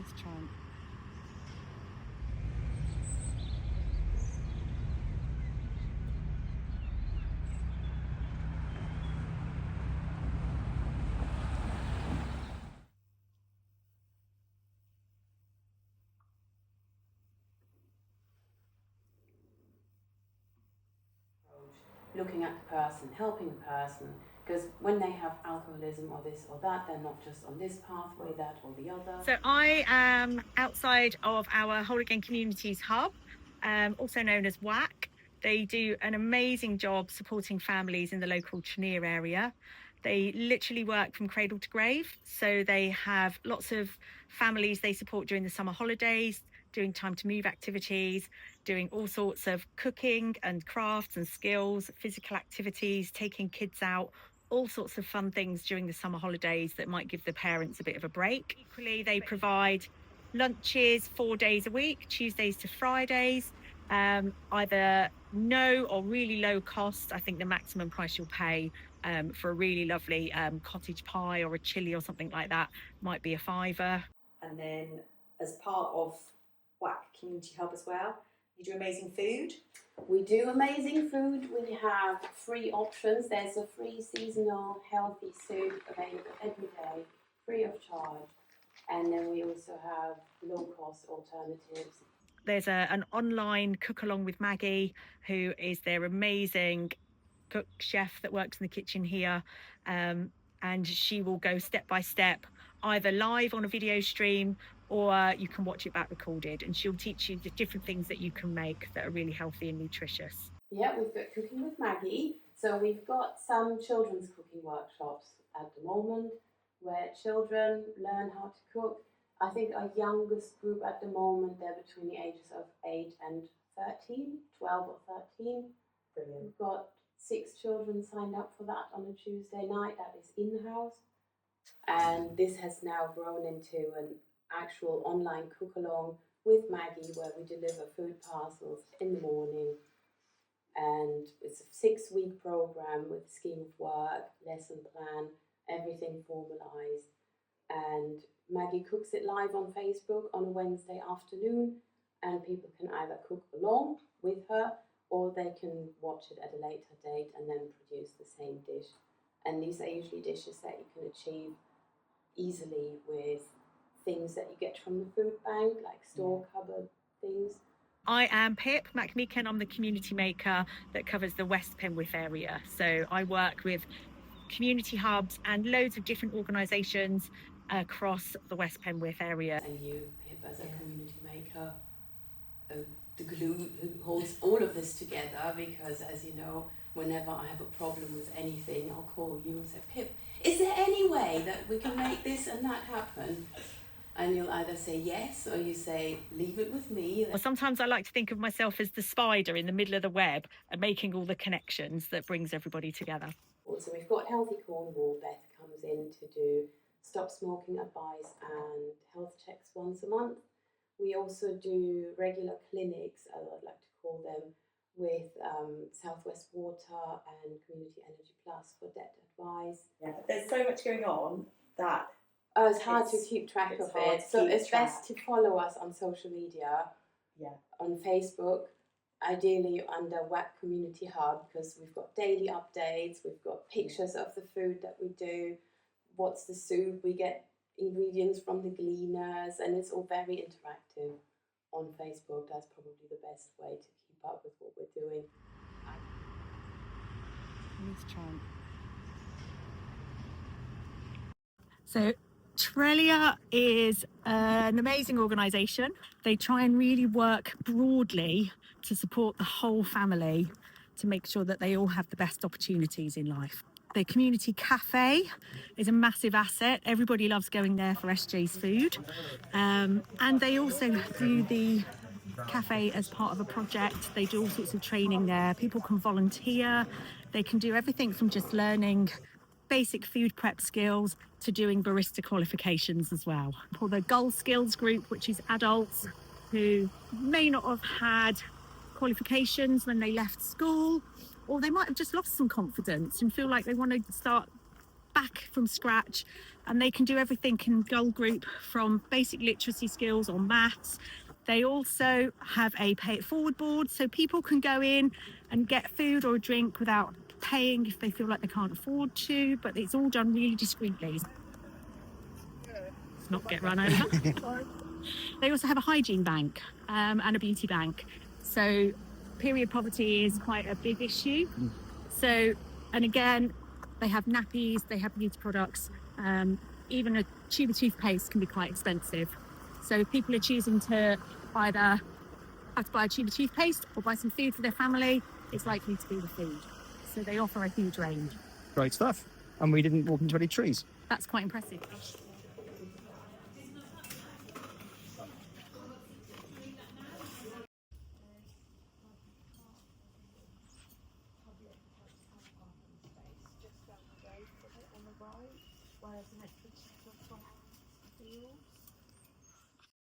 Let's try and... Looking at the person, helping the person, because when they have alcoholism or this or that, they're not just on this pathway, that or the other. So I am outside of our Whole Again Communities Hub, also known as WAC. They do an amazing job supporting families in the local Cheniere area. They literally work from cradle to grave. So they have lots of families they support during the summer holidays, doing time to move activities, doing all sorts of cooking and crafts and skills, physical activities, taking kids out, all sorts of fun things during the summer holidays that might give the parents a bit of a break. Equally, they provide lunches 4 days a week, Tuesdays to Fridays, either no or really low cost. I think the maximum price you'll pay for a really lovely cottage pie or a chilli or something like that might be £5. And then as part of WAC Community Hub as well, you do amazing food. We do amazing food. We have free options. There's a free seasonal healthy soup available every day, free of charge. And then we also have low-cost alternatives. There's an online cook along with Maggie, who is their amazing cook chef that works in the kitchen here. And she will go step by step, either live on a video stream or you can watch it back recorded, and she'll teach you the different things that you can make that are really healthy and nutritious. Yeah, we've got Cooking with Maggie. So we've got some children's cooking workshops at the moment where children learn how to cook. I think our youngest group at the moment, they're between the ages of 8 and 13, 12 or 13. Brilliant. We've got 6 children signed up for that on a Tuesday night. That is in-house. And this has now grown into an actual online cook-along with Maggie where we deliver food parcels in the morning. And it's a 6-week program with a scheme of work, lesson plan, everything formalised. And Maggie cooks it live on Facebook on a Wednesday afternoon, and people can either cook along with her or they can watch it at a later date and then produce the same dish. And these are usually dishes that you can achieve easily with things that you get from the food bank, like store cupboard things. I am Pip Macmeikan. I'm the community maker that covers the West Penwith area. So I work with community hubs and loads of different organisations across the West Penwith area. And you, Pip, as a community maker, the glue who holds all of this together, because as you know, whenever I have a problem with anything, I'll call you and say, Pip, is there any way that we can make this and that happen? And you'll either say yes or you say, leave it with me. Well, sometimes I like to think of myself as the spider in the middle of the web and making all the connections that brings everybody together. Also, we've got Healthy Cornwall. Beth comes in to do stop smoking advice and health checks once a month. We also do regular clinics, as I'd like to call them, with Southwest Water and Community Energy Plus for debt advice. Yeah, there's so much going on that it's hard to keep track of it. So it's best to follow us on social media. Yeah. On Facebook, ideally under WAC Community Hub, because we've got daily updates, we've got pictures of the food that we do, what's the soup, we get ingredients from the gleaners, and it's all very interactive on Facebook. That's probably the best way to keep up with what we're doing. Let's try. So Trelia is an amazing organisation. They try and really work broadly to support the whole family to make sure that they all have the best opportunities in life. The community cafe is a massive asset. Everybody loves going there for SJ's food. And they also do the cafe as part of a project. They do all sorts of training there. People can volunteer. They can do everything from just learning basic food prep skills to doing barista qualifications as well. For the Goal Skills group, which is adults who may not have had qualifications when they left school, or they might have just lost some confidence and feel like they want to start back WAC from scratch, and they can do everything in goal group from basic literacy skills or maths. They also have a pay it forward board, so people can go in and get food or a drink without paying if they feel like they can't afford to, but it's all done really discreetly. Let's not get run over. They also have a hygiene bank and a beauty bank. So period poverty is quite a big issue. So, and again, they have nappies, they have beauty products. Even a tube of toothpaste can be quite expensive. So if people are choosing to either have to buy a tube of toothpaste or buy some food for their family, it's likely to be the food. So they offer a huge range. Great stuff. And we didn't walk into any trees. That's quite impressive. Whereas the next